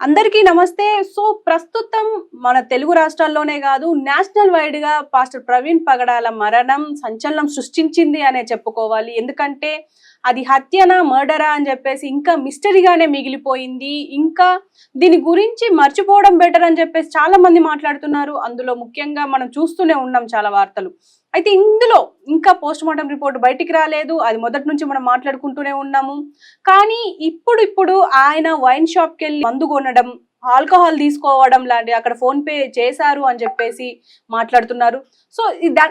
అందరికీ నమస్తే. సో, ప్రస్తుతం మన తెలుగు రాష్ట్రాల్లోనే గాదు, నేషనల్ వైడ్‌గా పాస్టర్ ప్రవీణ్ పగడాల మరణం సంచలనం సృష్టించింది అనే చెప్పుకోవాలి. ఎందుకంటే, అది హత్యనా? మర్డరా? అని జెప్పేసి ఇంకా మిస్టరీగానే మిగిలిపోయింది. ఇంకా దీని గురించి మర్చిపోవడం బెటర్ అని జెప్పేసి చాలా మంది మాట్లాడుతున్నారు. అందులో ముఖ్యంగా మనం చూస్తూనే ఉన్నాం చాలా వార్తలు. అయితే ఇందులో ఇంకా పోస్ట్‌మార్టం రిపోర్ట్ బయటికి రాలేదు. అది మొదటి నుంచి మనం మాట్లాడుకుంటూనే ఉన్నాము. కానీ ఇప్పుడు ఆయన వైన్ షాప్‌కెళ్ళి మందు కొనడం, ఆల్కహాల్ తీసుకోవడం లాంటి అక్కడ ఫోన్‌పే చేశారు అని చెప్పేసి మాట్లాడుతున్నారు. సో,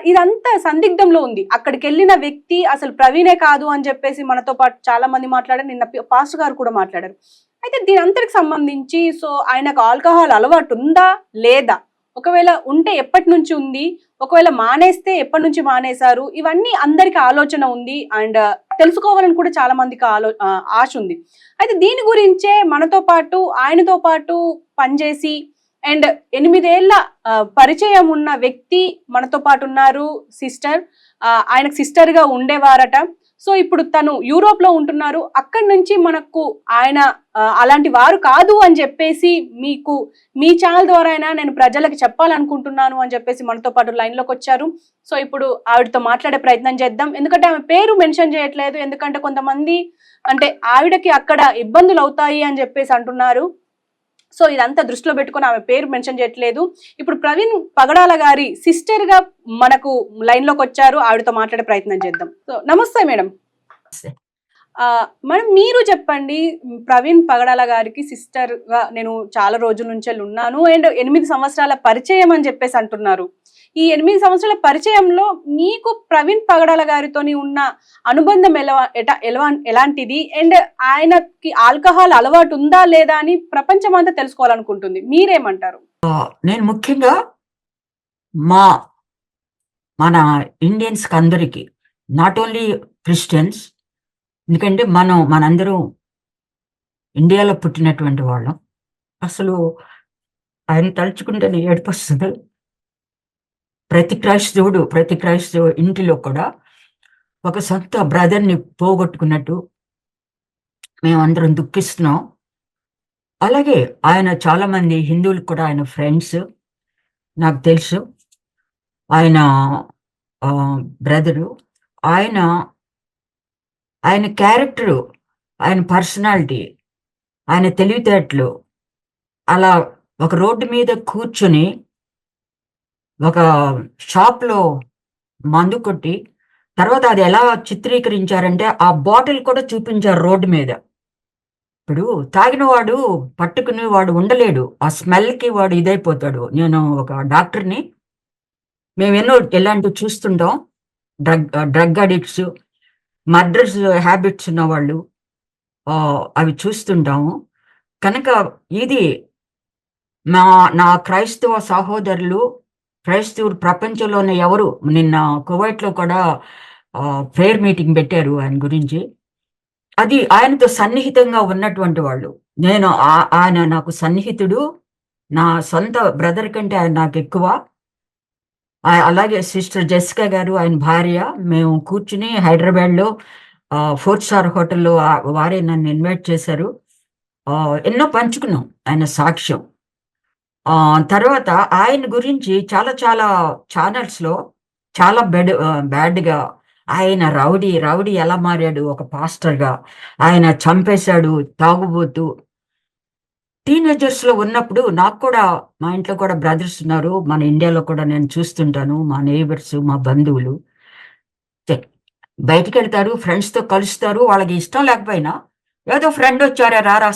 ఇదంతా సందిగ్ధంలో ఉంది. అక్కడికెళ్ళిన వ్యక్తి అసలు ప్రవీణే కాదు అని చెప్పేసి మనతో పాటు చాలా మంది మాట్లాడారు. నిన్న పాస్టర్ గారు కూడా మాట్లాడారు. అయితే దీనంతటికి సంబంధించి సో, ఆయనకు ఆల్కహాల్ అలవాటు ఉందా? లేదా? ఒకవేళ ఉంటే ఎప్పటినుంచి ఉంది? ఒకవేళ మానేస్తే ఎప్పటినుంచి మానేశారు? ఇవన్నీ అందరికి ఆలోచన ఉంది. అండ్ తెలుసుకోవాలని కూడా చాలా మందికి ఆశ ఉంది. అయితే దీని గురించే మనతో పాటు, ఆయనతో పాటు పనిచేసి అండ్ 8 ఏళ్ల పరిచయం ఉన్న వ్యక్తి మనతో పాటు ఉన్నారు. సిస్టర్. ఆయనకు సిస్టర్‌గా ఉండేవారట. సో, ఇప్పుడు తను యూరోప్‌లో ఉంటున్నారు. అక్కడి నుంచి మనకు ఆయన అలాంటి వారు కాదు అని చెప్పేసి మీకు మీ ఛానల్ ద్వారా అయినా నేను ప్రజలకి చెప్పాలనుకుంటున్నాను అని చెప్పేసి మనతో పాటు లైన్‌లోకొచ్చారు. సో, ఇప్పుడు ఆవిడతో మాట్లాడే ప్రయత్నం చేద్దాం. ఎందుకంటే ఆమె పేరు మెన్షన్ చేయట్లేదు. ఎందుకంటే కొంతమంది అంటే ఆవిడకి అక్కడ ఇబ్బందులవుతాయి అని చెప్పేసి అంటున్నారు. సో, ఇదంతా దృష్టిలో పెట్టుకొని ఆమె పేరు మెన్షన్ చేయట్లేదు. ఇప్పుడు ప్రవీణ్ పగడాల గారి సిస్టర్‌గా మనకు లైన్‌లోకొచ్చారు. ఆవిడతో మాట్లాడే ప్రయత్నం చేద్దాం. సో, నమస్తే మేడం. మేడం మీరు చెప్పండి. ప్రవీణ్ పగడాల గారికి సిస్టర్‌గా నేను చాలా రోజుల నుంచెల్లి ఉన్నాను. అండ్ 8 సంవత్సరాల పరిచయం అని చెప్పేసి అంటున్నారు. ఈ 8 సంవత్సరాల పరిచయంలో మీకు ప్రవీణ్ పగడాల గారితోని ఉన్న అనుబంధం ఎలాంటిది? అండ్ ఆయనకి ఆల్కహాల్ అలవాటు ఉందా? లేదా? అని ప్రపంచమంతా తెలుసుకోవాలనుకుంటుంది. మీరేమంటారు? నేను ముఖ్యంగా మా మన ఇండియన్స్‌కి అందరికి నాట్ ఓన్లీ క్రిస్టియన్స్, ఎందుకంటే మనందరం ఇండియాలో పుట్టినటువంటి వాళ్ళం. అసలు ఆయన తలుచుకుంటేనే ఏడుపొస్తుంది. ప్రతి క్రైస్తవ ఇంటిలో కూడా ఒక సొంత బ్రదర్‌ని పోగొట్టుకున్నట్టు మేమందరం దుఃఖిస్తున్నాం. అలాగే ఆయన చాలామంది హిందువులకు కూడా ఆయన ఫ్రెండ్స్ నాకు తెలుసు. ఆయన బ్రదరు. ఆయన క్యారెక్టరు, ఆయన పర్సనాలిటీ, ఆయన తెలివితేటలు, అలా ఒక రోడ్డు మీద కూర్చొని ఒక షాప్‌లో మందు కొట్టి, తర్వాత అది ఎలా చిత్రీకరించారంటే ఆ బాటిల్ కూడా చూపించారు రోడ్డు మీద. ఇప్పుడు తాగిన వాడు పట్టుకుని వాడు ఉండలేడు. ఆ స్మెల్‌కి వాడు ఇదైపోతాడు. నేను ఒక డాక్టర్‌ని. మేమెన్నో ఇలాంటివి చూస్తుంటాం. డ్రగ్ అడిక్ట్స్, మర్డర్స్ హ్యాబిట్స్ ఉన్నవాళ్ళు అవి చూస్తుంటాము. కనుక ఇది నా క్రైస్తవ సహోదరులు, క్రైస్తవులు ప్రపంచంలోనే ఎవరు నిన్న కువైట్‌లో కూడా ప్రేయర్ మీటింగ్ పెట్టారు ఆయన గురించి. అది ఆయనతో సన్నిహితంగా ఉన్నటువంటి వాళ్ళు. ఆయన నాకు సన్నిహితుడు. నా సొంత బ్రదర్ కంటే ఆయన నాకెక్కువ. అలాగే సిస్టర్ జెసికా గారు ఆయన భార్య. మేము కూర్చుని హైదరాబాద్‌లో 4 స్టార్ హోటల్‌లో వారే నన్ను ఇన్వైట్ చేశారు. ఎన్నో పంచుకున్నాం ఆయన సాక్ష్యం. తర్వాత ఆయన గురించి చాలా చాలా ఛానల్స్‌లో చాలా బ్యాడ్‌గా ఆయన రౌడీ ఎలా మారాడు ఒక పాస్టర్‌గా. ఆయన చంపేశాడు తాగుబోతు. టీనేజర్స్‌లో ఉన్నప్పుడు నాకు కూడా మా ఇంట్లో కూడా బ్రదర్స్ ఉన్నారు. మన ఇండియాలో కూడా నేను చూస్తుంటాను. మా నైబర్స్, మా బంధువులు. బయటికెళ్తారు, ఫ్రెండ్స్‌తో కలుస్తారు. వాళ్ళకి ఇష్టం లేకపోయినా ఏదో ఫ్రెండ్ వచ్చారా రారా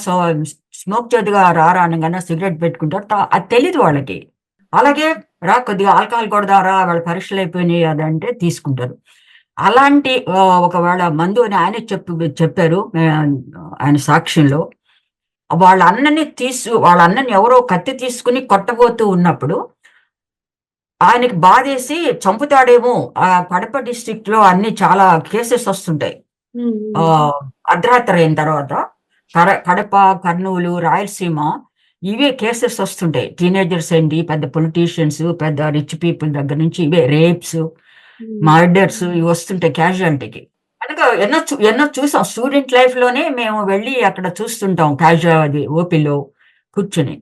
స్మోక్ చేద్దుగా రారా అనగానే సిగరెట్ పెట్టుకుంటారు. అది తెలీదు వాళ్ళకి. అలాగే రా కొద్దిగా ఆల్కహాల్ కొడదాం రా వాళ్ళ పరీక్షలు అయిపోయినాయి అదంటే తీసుకుంటారు. అలాంటి ఒకవేళ మందు అని ఆయనే చెప్పారు ఆయన సాక్ష్యంలో. వాళ్ళ అన్నని ఎవరో కత్తి తీసుకుని కొట్టబోతూ ఉన్నప్పుడు ఆయనకి బాధేసి చంపుతాడేమో. కడప డిస్ట్రిక్ట్‌లో అన్ని చాలా కేసెస్ వస్తుంటాయి. అర్ధరాత్రి అయిన తర్వాత కడప, కర్నూలు, రాయలసీమ ఇవే కేసెస్ వస్తుంటాయి. టీనేజర్స్ ఏంటి, పెద్ద పొలిటీషియన్స్, పెద్ద రిచ్ పీపుల్ దగ్గర నుంచి ఇవే రేప్స్, మర్డర్స్ ఇవి వస్తుంటాయి క్యాజువాలిటీకి. అనగా ఎన్నో చూసాం. స్టూడెంట్ లైఫ్‌లోనే మేము వెళ్ళి అక్కడ చూస్తుంటాం. అది ఓపీలో కూర్చుని.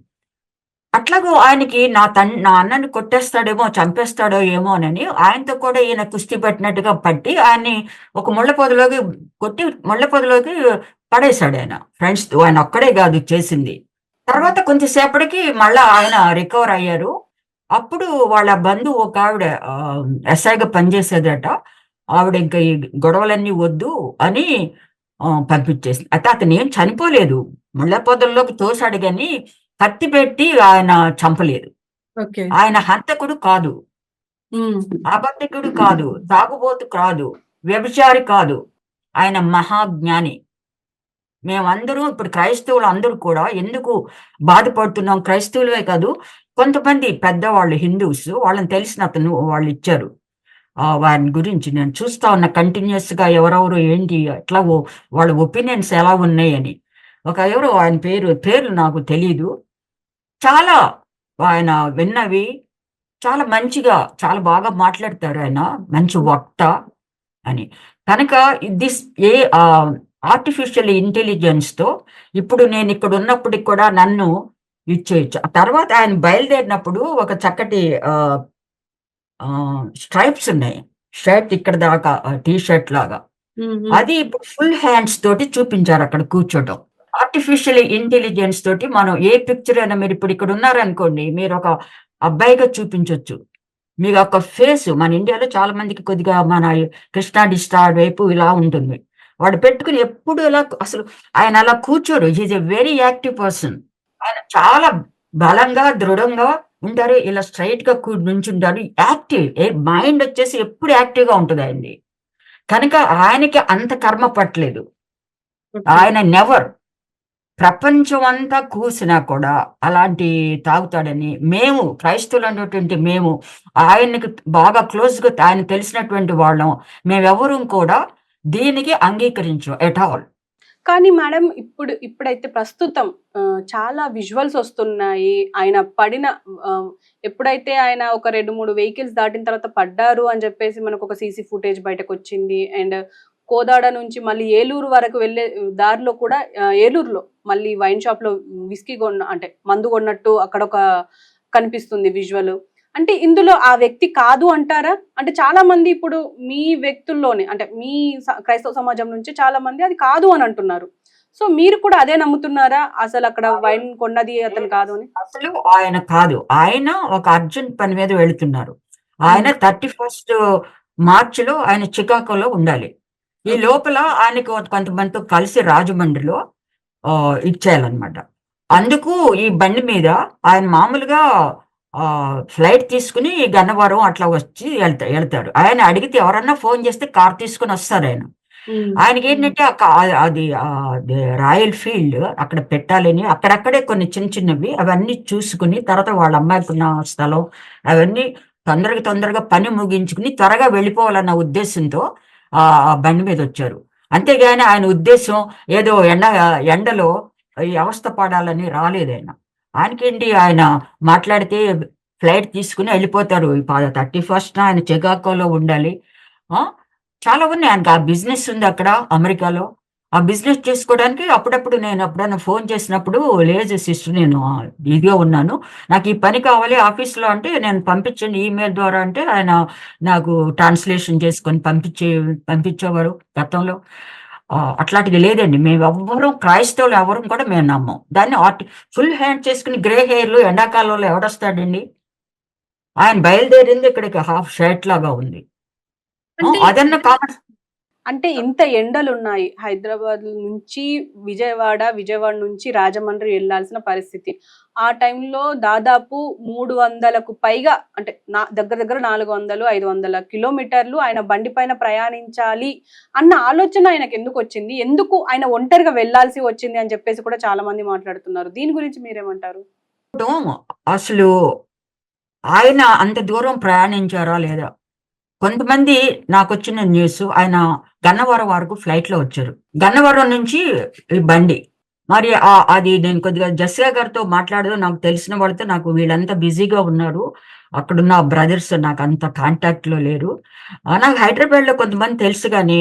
అట్లాగూ ఆయనకి నా అన్నని కొట్టేస్తాడేమో, చంపేస్తాడో ఏమోనని ఆయనతో కూడా ఈయన కుస్తీ పట్టినట్టుగా పట్టి ఆయన్ని ఒక ముళ్ళ పొదలోకి కొట్టి ముళ్ళ పొదలోకి పడేశాడాయన. ఫ్రెండ్స్‌తో ఆయన ఒక్కడే గాదు చేసింది. తర్వాత కొంచెంసేపటికి మళ్ళా ఆయన రికవర్ అయ్యారు. అప్పుడు వాళ్ళ బంధువు ఒకావిడ ఎస్ఐగా పనిచేసేదట. ఆవిడ ఇంక ఈ గొడవలన్నీ వద్దు అని పంపించేసింది. అయితే అతనేం చనిపోలేదు. ముళ్ళ పొదల్లోకి తోసాడు గాని కత్తి పెట్టి ఆయన చంపలేదు. ఓకే. ఆయన హంతకుడు కాదు, అబద్ధికుడు కాదు, తాగుబోతు కాదు, వ్యభిచారి కాదు. ఆయన మహాజ్ఞాని. మేమందరూ ఇప్పుడు క్రైస్తవులు అందరూ కూడా ఎందుకు బాధపడుతున్నాం, క్రైస్తవులే కాదు, కొంతమంది పెద్దవాళ్ళు హిందూస్ వాళ్ళని తెలిసిన అతను వాళ్ళు ఇచ్చారు. వారి గురించి నేను చూస్తా ఉన్నా కంటిన్యూస్‌గా ఎవరెవరు ఏంటి ఎట్లా వాళ్ళ ఒపీనియన్స్ ఎలా ఉన్నాయని. ఎవరో ఆయన పేర్లు నాకు తెలీదు. చాలా ఆయన విన్నవి చాలా మంచిగా, చాలా బాగా మాట్లాడతారు ఆయన. మంచి వక్త అని. కనుక దిస్ ఆర్టిఫిషియల్ ఇంటెలిజెన్స్‌తో ఇప్పుడు నేనిక్కడ ఉన్నప్పటికి కూడా నన్ను ఇచ్చేయొచ్చు. ఆ తర్వాత ఆయన బయలుదేరినప్పుడు ఒక చక్కటి స్ట్రైప్స్ ఉన్నాయి. షర్ట్ ఇక్కడ దాకా టీ షర్ట్ లాగా. అది ఇప్పుడు ఫుల్ హ్యాండ్స్ తోటి చూపించారు అక్కడ కూర్చోటం. ఆర్టిఫిషియల్ ఇంటెలిజెన్స్ తోటి మనం ఏ పిక్చర్ అయినా మీరు ఇప్పుడు ఇక్కడ ఉన్నారనుకోండి, మీరు ఒక అబ్బాయిగా చూపించొచ్చు. మీకు ఒక ఫేస్ మన ఇండియాలో చాలా మందికి కొద్దిగా మన కృష్ణా డిస్ట్రిక్ట్ వైపు ఇలా ఉంటుంది. వాడు పెట్టుకుని ఎప్పుడు ఇలా అసలు ఆయన అలా కూర్చోడు. Is a very active person. ఆయన చాలా బలంగా, దృఢంగా ఉంటారు. ఇలా స్ట్రైట్ గా నుంచుంటారు. యాక్టివ్ మైండ్ వచ్చేసి ఎప్పుడు యాక్టివ్ గా ఉంటుంది ఆయనది. కనుక ఆయనకి అంత కర్మ పట్టలేదు. ఆయన నెవర్ ప్రపంచం అంతా కూసినా కూడా అలాంటి తాగుతాడని మేము క్రైస్తవులు అన్నటువంటి మేము ఆయనకి బాగా క్లోజ్‌గా ఆయన తెలిసినటువంటి వాళ్ళం. మేమెవరూ కూడా దీనికి అంగీకరించం ఎట్ ఆల్. కానీ మేడం ఇప్పుడైతే ప్రస్తుతం చాలా విజువల్స్ వస్తున్నాయి. ఆయన పడిన ఎప్పుడైతే ఆయన ఒక 2, 3 వెహికల్స్ దాటిన తర్వాత పడ్డారు అని చెప్పేసి మనకు ఒక సీసీ ఫుటేజ్ బయటకొచ్చింది. అండ్ కోదాడ నుంచి మళ్ళీ ఏలూరు వరకు వెళ్ళే దారిలో కూడా ఏలూరులో మళ్ళీ వైన్ షాప్‌లో విస్కీ అంటే మందు కొన్నట్టు అక్కడ ఒక కనిపిస్తుంది విజువల్. అంటే ఇందులో ఆ వ్యక్తి కాదు అంటారా? అంటే చాలా మంది ఇప్పుడు మీ వ్యక్తుల్లోనే అంటే మీ క్రైస్తవ సమాజం నుంచి చాలా మంది అది కాదు అని అంటున్నారు. సో మీరు కూడా అదే నమ్ముతున్నారా? అసలు అక్కడ వైన్ కొన్నది అతను కాదు అని? అసలు ఆయన కాదు. ఆయన ఒక అర్జెంట్ పని మీద వెళుతున్నారు. ఆయన 31 మార్చ్‌లో ఆయన చికాగోలో ఉండాలి. ఈ లోపల ఆయనకు కొంతమందితో కలిసి రాజమండ్రిలో ఇచ్చేయాలన్నమాట. అందుకు ఈ బండి మీద ఆయన మామూలుగా ఫ్లైట్ తీసుకుని గన్నవరం అట్లా వచ్చి వెళ్తాడు. ఆయన అడిగితే ఎవరన్నా ఫోన్ చేస్తే కార్ తీసుకొని వస్తారాయన. ఆయనకేంటంటే అది రాయల్ ఫీల్డ్ అక్కడ పెట్టాలని అక్కడక్కడే కొన్ని చిన్న చిన్నవి అవన్నీ చూసుకుని తర్వాత వాళ్ళ అమ్మాయికున్న స్థలం అవన్నీ తొందరగా పని ముగించుకుని త్వరగా వెళ్ళిపోవాలన్న ఉద్దేశంతో ఆ బండి మీద వచ్చారు. అంతేగాని ఆయన ఉద్దేశం ఏదో ఎండలో ఈ అవస్థ పడాలని రాలేదాయన. ఆయనకేంటి ఆయన మాట్లాడితే ఫ్లైట్ తీసుకుని వెళ్ళిపోతారు. 31న ఆయన చికాగోలో ఉండాలి. చాలా ఉన్నాయి. ఆయనకి ఆ బిజినెస్ ఉంది అక్కడ అమెరికాలో. ఆ బిజినెస్ చేసుకోవడానికి అప్పుడప్పుడు నేను ఎప్పుడైనా ఫోన్ చేసినప్పుడు లేదు సిస్టర్ నేను ఇదిగా ఉన్నాను. నాకు ఈ పని కావాలి ఆఫీస్‌లో అంటే నేను పంపించండి ఈమెయిల్ ద్వారా అంటే ఆయన నాకు ట్రాన్స్‌లేషన్ చేసుకొని పంపించేవారు గతంలో. అట్లాంటిది లేదండి. మేమెవ్వరం క్రైస్తవులు ఎవరం కూడా మేము నమ్మం. దాన్ని ఫుల్ హ్యాండ్ చేసుకుని గ్రే హెయిర్‌లో ఎండాకాలంలో ఎవడొస్తాడండి? ఆయన బయలుదేరింది ఇక్కడికి హాఫ్ షర్ట్ లాగా ఉంది. అదన్నా కామన్. అంటే ఇంత ఎండలున్నాయి. హైదరాబాద్ నుంచి విజయవాడ నుంచి రాజమండ్రి ఎళ్ళాల్సిన పరిస్థితి. ఆ టైంలో దాదాపు 300కు పైగా అంటే దగ్గర 400, 500 కిలోమీటర్లు ఆయన బండి పైన ప్రయాణించాలి అన్న ఆలోచన ఆయనకెందుకొచ్చింది? ఎందుకు ఆయన ఒంటరిగా వెళ్ళాల్సి వచ్చింది అని చెప్పేసి కూడా చాలా మంది మాట్లాడుతున్నారు. దీని గురించి మీరేమంటారు? అసలు ఆయన అంత దూరం ప్రయాణించారా లేదా? కొంతమంది నాకొచ్చిన న్యూస్ ఆయన గన్నవరం వరకు ఫ్లైట్‌లో వచ్చారు. గన్నవరం నుంచి ఈ బండి. మరి అది నేను కొద్దిగా జస్సికా గారితో మాట్లాడదు నాకు తెలిసిన వాళ్ళతో నాకు వీళ్ళంతా బిజీగా ఉన్నారు. అక్కడున్న బ్రదర్స్ నాకంత కాంటాక్ట్‌లో లేరు. నాకు హైదరాబాద్‌లో కొంతమంది తెలుసు గానీ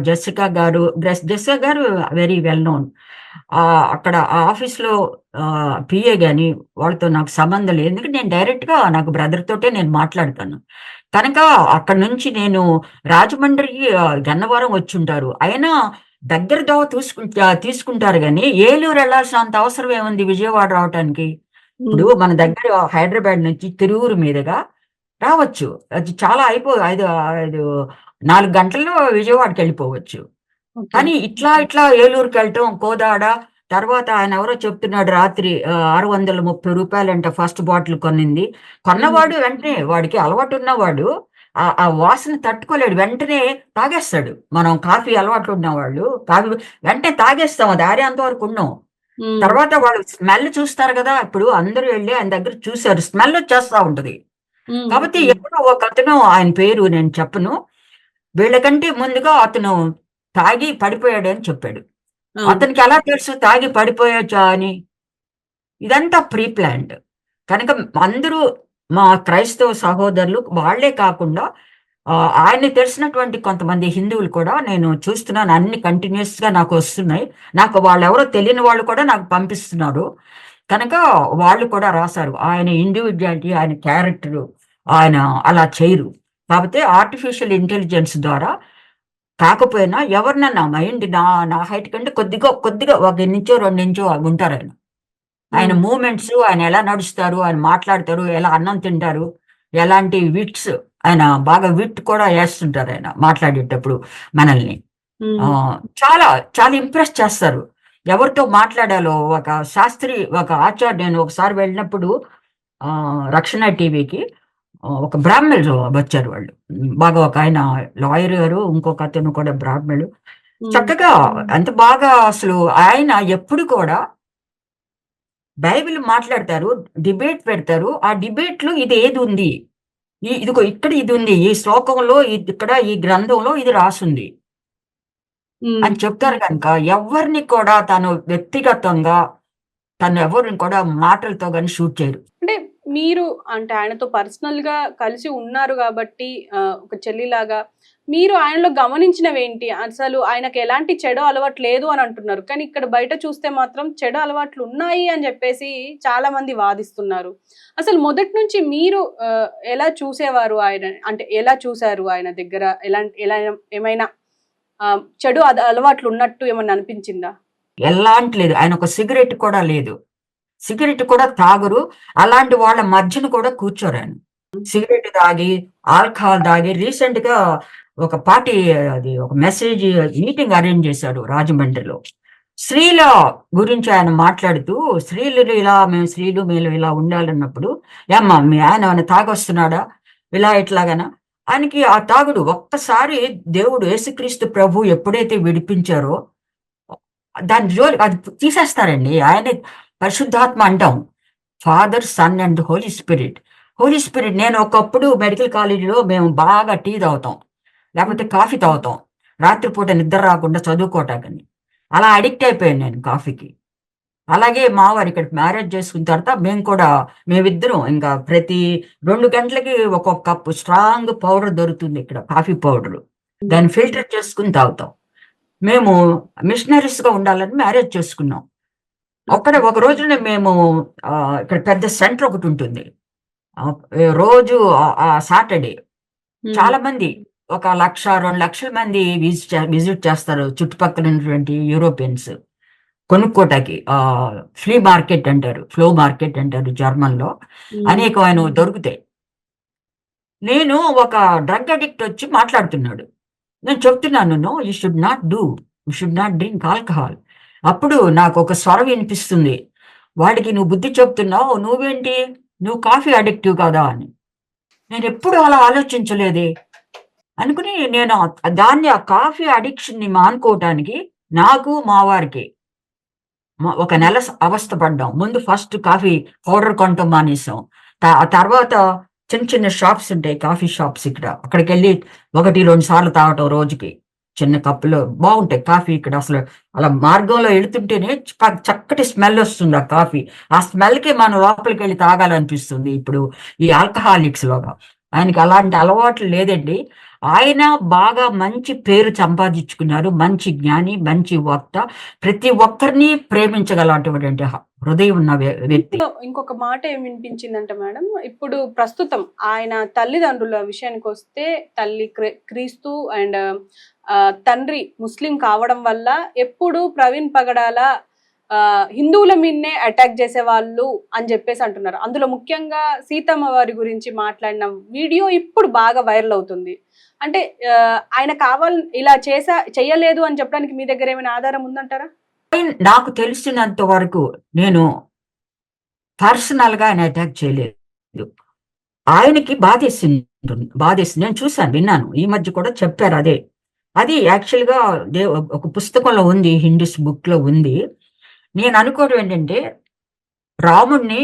జస్సికా గారు వెరీ వెల్ నోన్. అక్కడ ఆ ఆఫీస్లో పిఏ గాని వాళ్ళతో నాకు సంబంధం లేదు. ఎందుకంటే నేను డైరెక్ట్గా నాకు బ్రదర్ తోటే నేను మాట్లాడతాను. కనుక అక్కడి నుంచి నేను రాజమండ్రికి గన్నవరం వచ్చుంటారు. అయినా దగ్గర దోవ తీసుకుంటారు గాని ఏలూరు వెళ్ళాల్సిన అంత అవసరం ఏముంది విజయవాడ రావటానికి? ఇప్పుడు మన దగ్గర హైదరాబాద్ నుంచి తిరువూరు మీదుగా రావచ్చు. అది చాలా 4 గంటల్లో విజయవాడకి వెళ్ళిపోవచ్చు. ఓకే. కానీ ఇట్లా ఏలూరుకెళ్ళటం, కోదాడ, తర్వాత ఆయనెవరో చెప్తున్నాడు రాత్రి రూ. 630 ఫస్ట్ బాటిల్ కొన్నింది. కొన్నవాడు వెంటనే వాడికి అలవాటున్నవాడు ఆ వాసన తట్టుకోలేడు. వెంటనే తాగేస్తాడు. మనం కాఫీ అలవాట్లున్నవాళ్ళు వెంటనే తాగేస్తాం. అది ఆరేంత వరకు ఉన్నాం. తర్వాత వాళ్ళు స్మెల్ చూస్తారు గదా! ఇప్పుడు అందరూ వెళ్లి ఆయన దగ్గర చూసారు. స్మెల్ వచ్చేస్తా ఉంటది. కాబట్టి ఎప్పుడో ఒకతను ఆయన పేరు నేను చెప్పను. వీళ్ళకంటే ముందుగా అతను తాగి పడిపోయాడని చెప్పాడు. అతనికి ఎలా తెలుసు తాగి పడిపోయొచ్చా అని? ఇదంతా ప్రీ ప్లాన్డ్. కనుక అందరూ మా క్రైస్తవ సహోదరులు వాళ్ళే కాకుండా ఆయన్ని తెలిసినటువంటి కొంతమంది హిందువులు కూడా నేను చూస్తున్నాను. అన్ని కంటిన్యూస్‌గా నాకు వస్తున్నాయి. నాకు వాళ్ళెవరో తెలియని వాళ్ళు కూడా నాకు పంపిస్తున్నారు. కనుక వాళ్ళు కూడా రాసారు. ఆయన ఇండివిడ్యుయాలిటీ, ఆయన క్యారెక్టరు, ఆయన అలా చేయరు. కాపోతే ఆర్టిఫిషియల్ ఇంటెలిజెన్స్ ద్వారా కాకపోయినా ఎవరినన్నా మైండ్ నా హైట్ కంటే కొద్దిగా 1 ఇంచో, 2 ఇంచో ఉంటారాయన. ఆయన మూవ్‌మెంట్స్, ఆయన ఎలా నడుస్తారు, ఆయన మాట్లాడతారు, ఎలా అన్నం తింటారు, ఎలాంటి విట్స్ ఆయన బాగా విట్ కూడా ఏస్తుంటారాయన మాట్లాడేటప్పుడు మనల్ని. చాలా చాలా ఇంప్రెస్ చేస్తారు. ఎవరితో మాట్లాడాలో ఒక ఆచార్య నేను ఒకసారి వెళ్ళినప్పుడు రక్షణ టీవీకి ఒక బ్రాహ్మణులు వచ్చారు వాళ్ళు. బాగా ఒకాయన లాయర్ గారు, ఇంకొక అతను కూడా బ్రాహ్మణులు. చక్కగా ఎంత బాగా అసలు ఆయన ఎప్పుడు కూడా బైబిల్ మాట్లాడతారు, డిబేట్ పెడతారు. ఆ డిబేట్‌లో ఇది ఏదుంది? ఇదిగో ఇక్కడ ఇది ఉంది. ఈ శ్లోకంలో ఇక్కడ ఈ గ్రంథంలో ఇది రాసుంది అని చెప్తారు గనుక ఎవరిని కూడా తను వ్యక్తిగతంగా ఎవరిని కూడా మాటలతో గాని షూట్ చేయరు. అంటే మీరు అంటే ఆయనతో పర్సనల్ గా కలిసి ఉన్నారు కాబట్టి ఒక చెల్లిలాగా మీరు ఆయనలో గమనించినవేంటి? అసలు ఆయనకి ఎలాంటి చెడు అలవాటు లేదు అని అంటున్నారు. కానీ ఇక్కడ బయట చూస్తే మాత్రం చెడు అలవాట్లు ఉన్నాయి అని చెప్పేసి చాలా మంది వాదిస్తున్నారు. అసలు మొదటి నుంచి మీరు ఎలా చూసేవారు ఆయన? అంటే ఎలా చూసారు ఆయన దగ్గర? ఎలా ఏమైనా చెడు అలవాట్లు ఉన్నట్టు ఏమన్నా అనిపించిందా? ఎలాంటి లేదు. ఆయన ఒక సిగరెట్ కూడా లేదు. సిగరెట్ కూడా తాగరు. అలాంటి వాళ్ళ మధ్యన కూడా కూర్చోరాయన. సిగరెట్ తాగి, ఆల్కహాల్ తాగి రీసెంట్‌గా ఒక పార్టీ ఒక మెసేజ్ మీటింగ్ అరేంజ్ చేశాడు రాజమండ్రిలో. స్త్రీల గురించి ఆయన మాట్లాడుతూ మేము స్త్రీలు ఇలా ఉండాలన్నప్పుడు, ఏమ్మా మీ ఆయన ఏమన్నా తాగొస్తున్నాడా? ఇట్లాగనా? ఆయనకి ఆ తాగుడు ఒక్కసారి దేవుడు యేసుక్రీస్తు ప్రభు ఎప్పుడైతే విడిపించారో దాని అది తీసేస్తారండి. ఆయనే పరిశుద్ధాత్మ అంటాం. Father, Son and Holy Spirit. Holy Spirit నేను ఒకప్పుడు మెడికల్ కాలేజీలో మేము బాగా టీ తాగుతాం. లేకపోతే కాఫీ తాగుతాం. రాత్రిపూట నిద్ర రాకుండా చదువుకోవటానికి. అలా అడిక్ట్ అయిపోయాను నేను కాఫీకి. అలాగే మా వారు ఇక్కడ మ్యారేజ్ చేసుకున్న తర్వాత మేమిద్దరం ఇంకా ప్రతి 2 గంటలకి ఒక్కొక్క కప్పు స్ట్రాంగ్ పౌడర్ దొరుకుతుంది ఇక్కడ, కాఫీ పౌడరు. దాన్ని ఫిల్టర్ చేసుకుని తాగుతాం. మేము మిషనరీస్‌గా ఉండాలని మ్యారేజ్ చేసుకున్నాం. ఒక రోజున మేము ఇక్కడ పెద్ద సెంటర్ ఒకటుంటుంది. రోజు సాటర్‌డే చాలా మంది 1,00,000, 2,00,000 మంది విజిట్ చేస్తారు చుట్టుపక్కల ఉన్నటువంటి యూరోపియన్స్ కొనుక్కోటానికి. ఫ్లో మార్కెట్ అంటారు జర్మన్‌లో. అనేకమైనవి దొరుకుతాయి. నేను ఒక డ్రగ్ అడిక్ట్ వచ్చి మాట్లాడుతున్నాడు. నేను చెప్తున్నాను, no you should not drink alcohol. అప్పుడు నాకు ఒక స్వరం వినిపిస్తుంది, వాడికి నువ్వు బుద్ధి చెప్తున్నావు, నువ్వు కాఫీ అడిక్టివ్ కదా అని. నేను ఎప్పుడు అలా ఆలోచించలేదే అనుకుని నేను ఆ కాఫీ అడిక్షన్ ని మానుకోవటానికి నాకు మా వారికి ఒక నెల అవస్థ పడ్డాం. ముందు ఫస్ట్ కాఫీ పౌడర్ కొనటం మానేసాం. ఆ తర్వాత చిన్న షాప్స్ ఉంటాయి, కాఫీ షాప్స్ ఇక్కడ. అక్కడికి వెళ్ళి 1-2 సార్లు తాగటం రోజుకి. చిన్న కప్పులో బాగుంటాయి కాఫీ ఇక్కడ. అసలు అలా మార్గంలో వెళుతుంటేనే చక్కటి స్మెల్ వస్తుంది ఆ కాఫీ. ఆ స్మెల్కి మనం లోపలికి వెళ్ళి తాగాలనిపిస్తుంది. ఇప్పుడు ఈ ఆల్కహాలిక్స్ లోగా ఆయనకి అలాంటి అలవాట్లు లేదండి. ఆయన బాగా మంచి పేరు సంపాదించుకున్నారు, మంచి జ్ఞాని, మంచి వక్త, ప్రతి ఒక్కరిని ప్రేమించగలటువంటి హృదయం ఉన్న వ్యక్తి. ఇంకొక మాట ఏం వినిపించిందంటే మేడం, ఇప్పుడు ప్రస్తుతం ఆయన తల్లిదండ్రుల విషయానికి వస్తే తల్లి క్రీస్తు అండ్ తండ్రి ముస్లిం కావడం వల్ల ఎప్పుడు ప్రవీణ్ పగడాల హిందువుల మీదనే అటాక్ చేసే వాళ్ళు అని చెప్పేసి అంటున్నారు. అందులో ముఖ్యంగా సీతమ్మ వారి గురించి మాట్లాడిన వీడియో ఇప్పుడు బాగా వైరల్ అవుతుంది. అంటే ఆయన ఇలా చెయ్యలేదు అని చెప్పడానికి మీ దగ్గర ఏమైనా ఆధారం ఉందంటారా? నాకు తెలిసినంత వరకు నేను పర్సనల్ గా ఆయన అటాక్ చేయలేదు. ఆయనకి బాధేస్తుంది. నేను చూశాను, విన్నాను, ఈ మధ్య కూడా చెప్పారు అదే. అది యాక్చువల్ గా ఒక పుస్తకంలో ఉంది, హిందూస్ బుక్ లో ఉంది. నేను అనుకోవడం ఏంటంటే, రాముడిని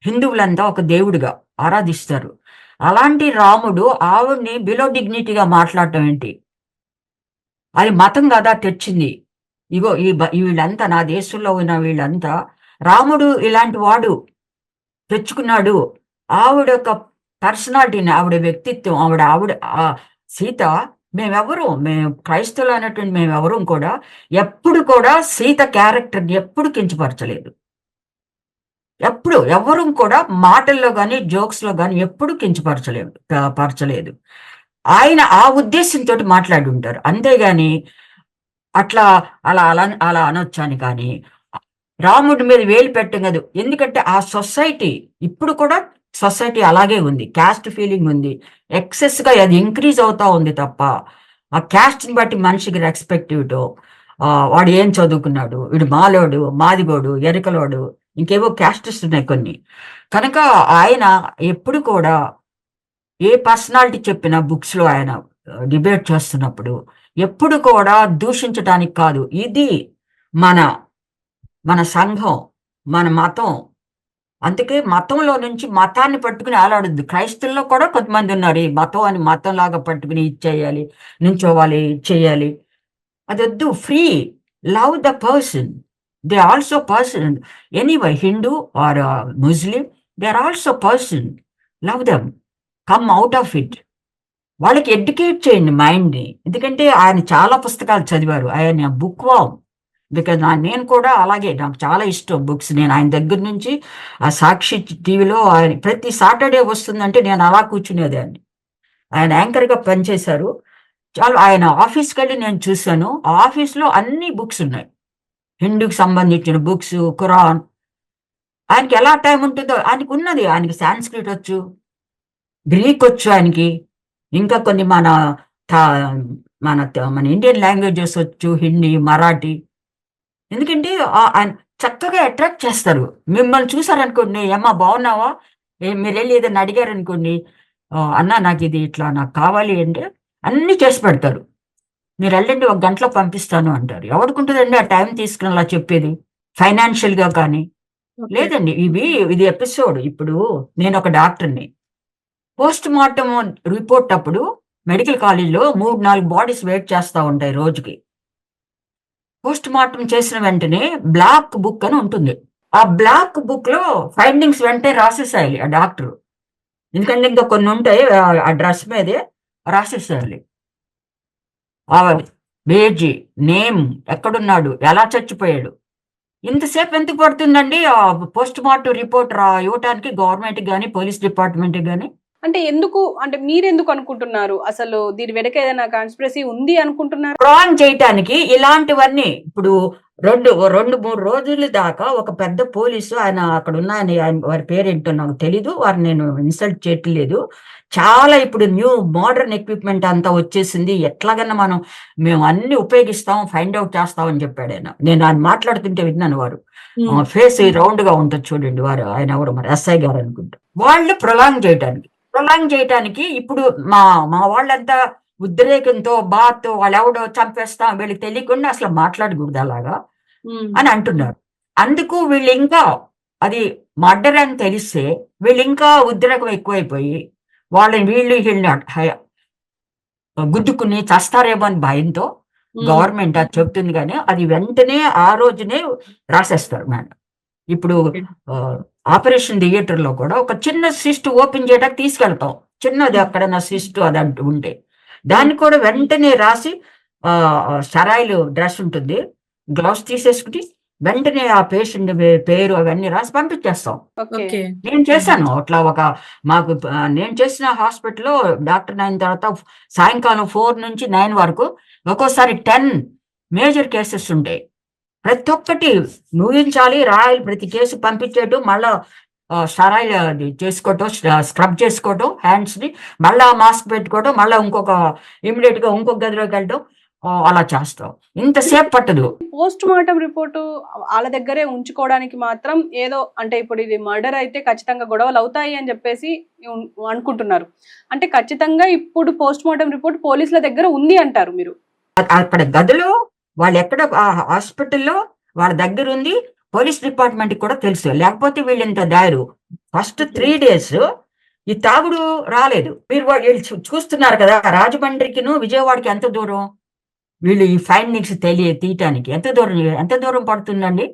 హిందువులంతా ఒక దేవుడిగా ఆరాధిస్తారు. అలాంటి రాముడు ఆవిడ్ని బిలో డిగ్నిటీగా మాట్లాడటం ఏంటి? అది మతం కదా తెచ్చింది. ఇగో వీళ్ళంతా నా దేశంలో ఉన్న వీళ్ళంతా రాముడు ఇలాంటి వాడు తెచ్చుకున్నాడు. ఆవిడ యొక్క పర్సనాలిటీని, ఆవిడ వ్యక్తిత్వం, ఆవిడ సీత, మేము క్రైస్తవులు అనేటువంటి మేమెవరూ కూడా ఎప్పుడు కూడా సీత క్యారెక్టర్ని ఎప్పుడు కించపరచలేదు. ఎప్పుడు ఎవరూ కూడా మాటల్లో కానీ జోక్స్లో కానీ ఎప్పుడు పరచలేదు. ఆయన ఆ ఉద్దేశంతో మాట్లాడి ఉంటారు. అంతేగాని అట్లా అలా అనొచ్చాను. కానీ రాముడి మీద వేలు పెట్టగదు. ఎందుకంటే ఆ సొసైటీ ఇప్పుడు కూడా సొసైటీ అలాగే ఉంది. క్యాస్ట్ ఫీలింగ్ ఉంది. ఎక్సెస్ గా అది ఇంక్రీజ్ అవుతా ఉంది తప్ప ఆ క్యాస్ట్ ని బట్టి మనిషికి రెస్పెక్ట్ ఇవ్వటం, వాడు ఏం చదువుకున్నాడు, వీడు మాలోడు, మాదిగోడు, ఎరికలోడు, ఇంకేవో క్యాస్టెస్ ఉన్నాయి కొన్ని. కనుక ఆయన ఎప్పుడు కూడా ఏ పర్సనాలిటీ చెప్పిన బుక్స్ లో ఆయన డిబేట్ చేస్తున్నప్పుడు ఎప్పుడు కూడా దూషించడానికి కాదు, ఇది మన సంఘం, మన మతం. అందుకే మతంలో నుంచి మతాన్ని పట్టుకుని ఆలాడద్దు. క్రైస్తవుల్లో కూడా కొంతమంది ఉన్నారు, ఈ మతం అని మతం లాగా పట్టుకుని ఇచ్చేయాలి, నుంచోవాలి, ఇచ్చేయాలి. అదొద్దు. Free, love the person. They also person. Anyway, Hindu or Muslim, they are also person. Love them, come out of it. వాళ్ళకి ఎడ్యుకేట్ చేయండి మైండ్ని. ఎందుకంటే ఆయన చాలా పుస్తకాలు చదివారు, ఆయన బుక్ వామ్. బికాజ్ నేను కూడా అలాగే, నాకు చాలా ఇష్టం బుక్స్. నేను ఆయన దగ్గర నుంచి ఆ సాక్షి టీవీలో ఆయన ప్రతి సాటర్డే వస్తుందంటే నేను అలా కూర్చునేదాన్ని. ఆయన యాంకర్గా పనిచేశారు. చాలా ఆయన ఆఫీస్కి వెళ్ళి నేను చూశాను. ఆ ఆఫీస్లో అన్ని బుక్స్ ఉన్నాయి, హిందూకి సంబంధించిన బుక్స్, ఖురాన్. ఆయనకి ఎలా టైం ఉంటుందో ఆయనకు ఉన్నది. ఆయనకి సాంస్క్రిట్ వచ్చు, గ్రీక్ వచ్చు ఆయనకి, ఇంకా కొన్ని మన ఇండియన్ లాంగ్వేజెస్ వచ్చు, హిందీ, మరాఠీ. ఎందుకంటే ఆయన చక్కగా అట్రాక్ట్ చేస్తారు. మిమ్మల్ని చూసారనుకోండి, అమ్మ బాగున్నావా, మీరు వెళ్ళి ఏదైనా అడిగారనుకోండి, అన్న నాకు ఇది ఇట్లా నాకు కావాలి అంటే అన్ని చేసి పెడతారు. మీరు వెళ్ళండి, 1 గంటలో పంపిస్తాను అంటారు. ఎవరికుంటుందండి ఆ టైం తీసుకుని అలా చెప్పేది? ఫైనాన్షియల్ గా కానీ లేదండి. ఇది ఎపిసోడ్. ఇప్పుడు నేను ఒక డాక్టర్ని. పోస్ట్ మార్టం రిపోర్ట్ అప్పుడు మెడికల్ కాలేజ్లో 3-4 బాడీస్ వెయిట్ చేస్తూ ఉంటాయి రోజుకి. పోస్ట్ మార్టం చేసిన వెంటనే బ్లాక్ బుక్ అని ఉంటుంది. ఆ బ్లాక్ బుక్ లో ఫైండింగ్స్ వెంటనే రాసేసేయాలి ఆ డాక్టర్. ఎందుకంటే ఇంకా కొన్ని ఉంటాయి, ఆ డ్రెస్ మీదే రాసేసేయాలి. ఆ ఏజ్, నేమ్, ఎక్కడున్నాడు, ఎలా చచ్చిపోయాడు. ఇంతసేపు ఎందుకు పడుతుందండి ఆ పోస్ట్ మార్టం రిపోర్ట్ ఇవ్వటానికి గవర్నమెంట్ కానీ పోలీస్ డిపార్ట్మెంట్ కానీ? అంటే ఎందుకు, అంటే మీరెందుకు అనుకుంటున్నారు అసలు దీని వెనక ఏదైనా కాన్స్పిరసీ ఉంది అనుకుంటున్నారు? ప్రాంగ్ చేయటానికి ఇలాంటివన్నీ. ఇప్పుడు 2-3 రోజుల దాకా ఒక పెద్ద పోలీసు, ఆయన అక్కడ ఉన్న వారి పేరేంటో నాకు తెలీదు, వారిని నేను ఇన్సల్ట్ చేయట్లేదు. చాలా ఇప్పుడు న్యూ మోడర్న్ ఎక్విప్మెంట్ అంతా వచ్చేసింది, ఎట్లాగన్నా మేము అన్ని ఉపయోగిస్తాం, ఫైండ్ అవుట్ చేస్తాం అని చెప్పాడు ఆయన. నేను ఆయన మాట్లాడుతుంటే విన్నాను. వారు ఫేస్ రౌండ్ గా ఉంటుంది చూడండి, వారు ఆయన ఎవరు మరి ఎస్ఐ గారు అనుకుంటా. వాళ్ళు ప్రొలాంగ్ చేయటానికి ఇప్పుడు మా వాళ్ళంతా ఉద్రేకంతో బాతో వాళ్ళెవడో చంపేస్తాం, వీళ్ళకి తెలియకుండా అసలు మాట్లాడకూడదు అలాగా అని అంటున్నారు. అందుకు వీళ్ళు ఇంకా అది మర్డర్ అని తెలిస్తే వీళ్ళు ఇంకా ఉద్రేకం ఎక్కువైపోయి వీళ్ళని గుద్దుకుని చస్తారేమో అని భయంతో గవర్నమెంట్ అది చెప్తుంది. కానీ అది వెంటనే ఆ రోజునే రాసేస్తారు మేడం. ఇప్పుడు ఆపరేషన్ థియేటర్ లో కూడా ఒక చిన్న సిస్ట్ ఓపెన్ చేయడానికి తీసుకెళ్తాం, చిన్నది ఎక్కడన్నా సిస్ట్ అది అంటూ ఉంటే దాన్ని కూడా వెంటనే రాసి స్టెరైల్ డ్రెస్ ఉంటుంది, గ్లౌస్ తీసేసుకుని వెంటనే ఆ పేషెంట్ పేరు అవన్నీ రాసి పంపించేస్తాం. ఓకే. నేను చేశాను అట్లా మాకు నేను చేసిన హాస్పిటల్లో డాక్టర్ అయిన తర్వాత సాయంకాలం 4 నుంచి 9 వరకు ఒక్కోసారి 10 మేజర్ కేసెస్ ఉంటాయి. ప్రతి ఒక్కటి ముగించాలి, రాయాలి, ప్రతి కేసు పంపించేయటం, మళ్ళా స్టెరైల్ అది చేసుకోవటం, స్క్రబ్ చేసుకోవటం హ్యాండ్స్ ని, మళ్ళా మాస్క్ పెట్టుకోవటం, మళ్ళా ఇమీడియట్ గా ఇంకొక గదిలోకి వెళ్ళటం, అలా చేస్తాం. ఇంతసేపు పట్టదు. పోస్ట్ మార్టం రిపోర్టు వాళ్ళ దగ్గరే ఉంచుకోవడానికి మాత్రం ఏదో అంటే ఇప్పుడు ఇది మర్డర్ అయితే ఖచ్చితంగా గొడవలు అవుతాయి అని చెప్పేసి అనుకుంటున్నారు. అంటే ఖచ్చితంగా ఇప్పుడు పోస్ట్ మార్టం రిపోర్ట్ పోలీసుల దగ్గర ఉంది అంటారు మీరు? అక్కడ గదిలో వాళ్ళు ఎక్కడ హాస్పిటల్లో వాళ్ళ దగ్గర ఉంది, పోలీస్ డిపార్ట్మెంట్ కూడా తెలుసు. లేకపోతే వీళ్ళు ఇంత దారు ఫస్ట్ 3 days ఈ తాగుడు రాలేదు. మీరు వీళ్ళు చూస్తున్నారు కదా, రాజమండ్రికిను విజయవాడకి ఎంత దూరం, వీళ్ళు ఈ ఫైండింగ్స్ తీయటానికి ఎంత దూరం పడుతుందండి.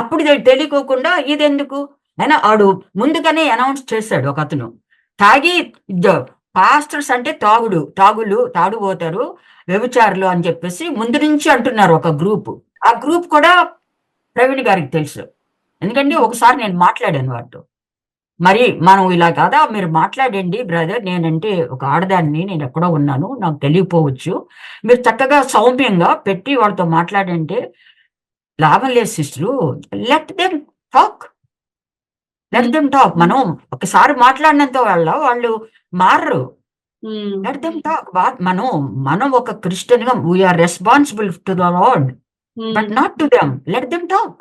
అప్పుడు తెలియకోకుండా ఇదెందుకు అయినా ఆడు ముందుగానే అనౌన్స్ చేశాడు ఒక అతను, తాగి పాస్టర్స్ అంటే తాగుబోతారు, వ్యభిచారులు అని చెప్పేసి ముందు నుంచి అంటున్నారు ఒక గ్రూప్. ఆ గ్రూప్ కూడా ప్రవీణ్ గారికి తెలుసు, ఎందుకంటే ఒకసారి నేను మాట్లాడాను వాటితో. మరి మనం ఇలా కదా, మీరు మాట్లాడండి బ్రదర్, నేనంటే ఒక ఆడదాన్ని, నేను ఎక్కడో ఉన్నాను, నాకు తెలియపోవచ్చు, మీరు చక్కగా సౌమ్యంగా పెట్టి వాళ్ళతో మాట్లాడంటే లాభం లేదు సిస్టరు, లెట్ దెమ్ టాక్. మనం ఒకసారి మాట్లాడినంత వాళ్ళు మారరు. Let them talk. మనం ఒక క్రిస్టియన్ గా we are responsible to the Lord, but not to them. Let them talk.